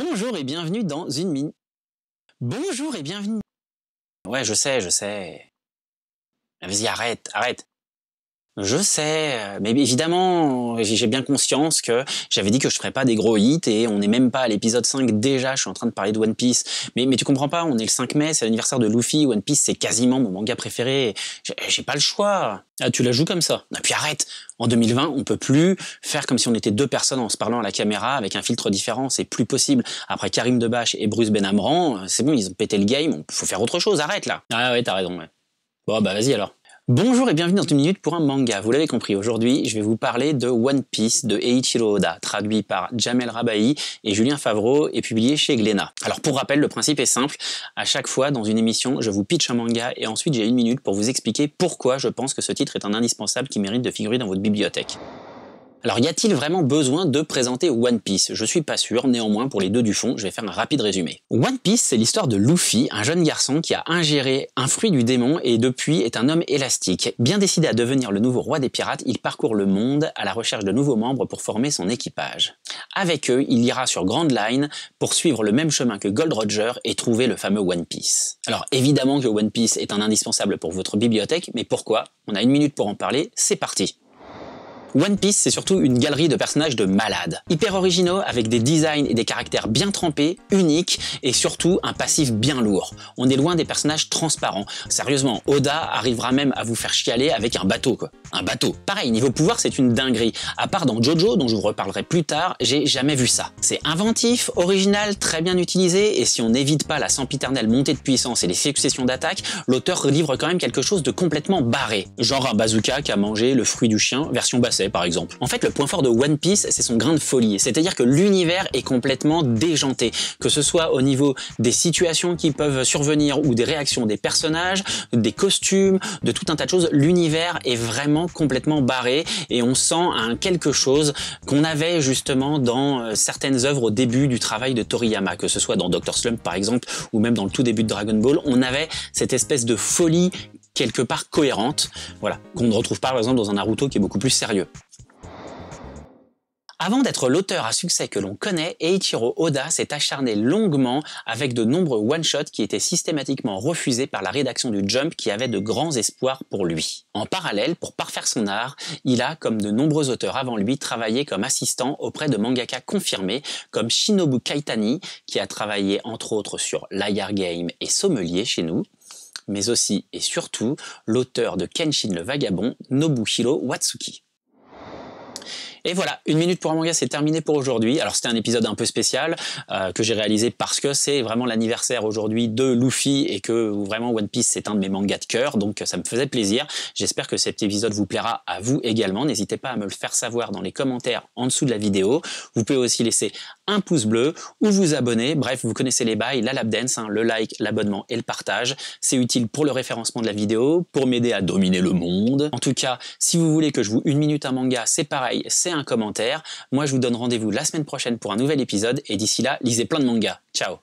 Bonjour et bienvenue dans une minute. Bonjour et bienvenue. Ouais, je sais. Vas-y, arrête. Je sais, mais évidemment, j'ai bien conscience que j'avais dit que je ferais pas des gros hits et on n'est même pas à l'épisode 5 déjà, je suis en train de parler de One Piece. Mais tu comprends pas, on est le 5 mai, c'est l'anniversaire de Luffy, One Piece c'est quasiment mon manga préféré, j'ai pas le choix. Ah, tu la joues comme ça. Et puis arrête, en 2020, on peut plus faire comme si on était deux personnes en se parlant à la caméra avec un filtre différent, c'est plus possible. Après Karim Debache et Bruce Benamran, c'est bon, ils ont pété le game, faut faire autre chose, arrête là. Ah ouais, t'as raison, ouais. Bon bah vas-y alors. Bonjour et bienvenue dans une minute pour un manga. Vous l'avez compris, aujourd'hui je vais vous parler de One Piece de Eiichiro Oda, traduit par Jamel Rabahi et Julien Favreau et publié chez Glénat. Alors pour rappel, le principe est simple, à chaque fois dans une émission je vous pitch un manga et ensuite j'ai une minute pour vous expliquer pourquoi je pense que ce titre est un indispensable qui mérite de figurer dans votre bibliothèque. Alors y a-t-il vraiment besoin de présenter One Piece? Je suis pas sûr, néanmoins pour les deux du fond, je vais faire un rapide résumé. One Piece, c'est l'histoire de Luffy, un jeune garçon qui a ingéré un fruit du démon et depuis est un homme élastique. Bien décidé à devenir le nouveau roi des pirates, il parcourt le monde à la recherche de nouveaux membres pour former son équipage. Avec eux, il ira sur Grand Line pour suivre le même chemin que Gold Roger et trouver le fameux One Piece. Alors évidemment que One Piece est un indispensable pour votre bibliothèque, mais pourquoi? On a une minute pour en parler, c'est parti. One Piece, c'est surtout une galerie de personnages de malades. Hyper originaux, avec des designs et des caractères bien trempés, uniques, et surtout un passif bien lourd. On est loin des personnages transparents. Sérieusement, Oda arrivera même à vous faire chialer avec un bateau, quoi. Un bateau. Pareil, niveau pouvoir, c'est une dinguerie. À part dans Jojo, dont je vous reparlerai plus tard, j'ai jamais vu ça. C'est inventif, original, très bien utilisé, et si on n'évite pas la sempiternelle montée de puissance et les successions d'attaques, l'auteur livre quand même quelque chose de complètement barré. Genre un bazooka qui a mangé le fruit du chien, version Basset par exemple. En fait, le point fort de One Piece, c'est son grain de folie. C'est-à-dire que l'univers est complètement déjanté. Que ce soit au niveau des situations qui peuvent survenir ou des réactions des personnages, des costumes, de tout un tas de choses, l'univers est vraiment complètement barré et on sent un quelque chose qu'on avait justement dans certaines œuvres au début du travail de Toriyama, que ce soit dans Dr. Slump par exemple ou même dans le tout début de Dragon Ball, on avait cette espèce de folie quelque part cohérente, voilà, qu'on ne retrouve pas par exemple dans un Naruto qui est beaucoup plus sérieux. Avant d'être l'auteur à succès que l'on connaît, Eiichiro Oda s'est acharné longuement avec de nombreux one-shots qui étaient systématiquement refusés par la rédaction du Jump qui avait de grands espoirs pour lui. En parallèle, pour parfaire son art, il a, comme de nombreux auteurs avant lui, travaillé comme assistant auprès de mangaka confirmés comme Shinobu Kaitani, qui a travaillé entre autres sur Liar Game et Sommelier chez nous, mais aussi et surtout l'auteur de Kenshin le Vagabond, Nobuhiro Watsuki. Et voilà, une minute pour un manga, c'est terminé pour aujourd'hui. Alors c'était un épisode un peu spécial que j'ai réalisé parce que c'est vraiment l'anniversaire aujourd'hui de Luffy et que vraiment One Piece c'est un de mes mangas de cœur, donc ça me faisait plaisir. J'espère que cet épisode vous plaira à vous également. N'hésitez pas à me le faire savoir dans les commentaires en dessous de la vidéo. Vous pouvez aussi laisser un pouce bleu ou vous abonner. Bref, vous connaissez les bails, la lapdance, le like, l'abonnement et le partage. C'est utile pour le référencement de la vidéo, pour m'aider à dominer le monde. En tout cas, si vous voulez que je vous une minute un manga, c'est pareil, c'est un commentaire. Moi, je vous donne rendez-vous la semaine prochaine pour un nouvel épisode et d'ici là, lisez plein de mangas. Ciao!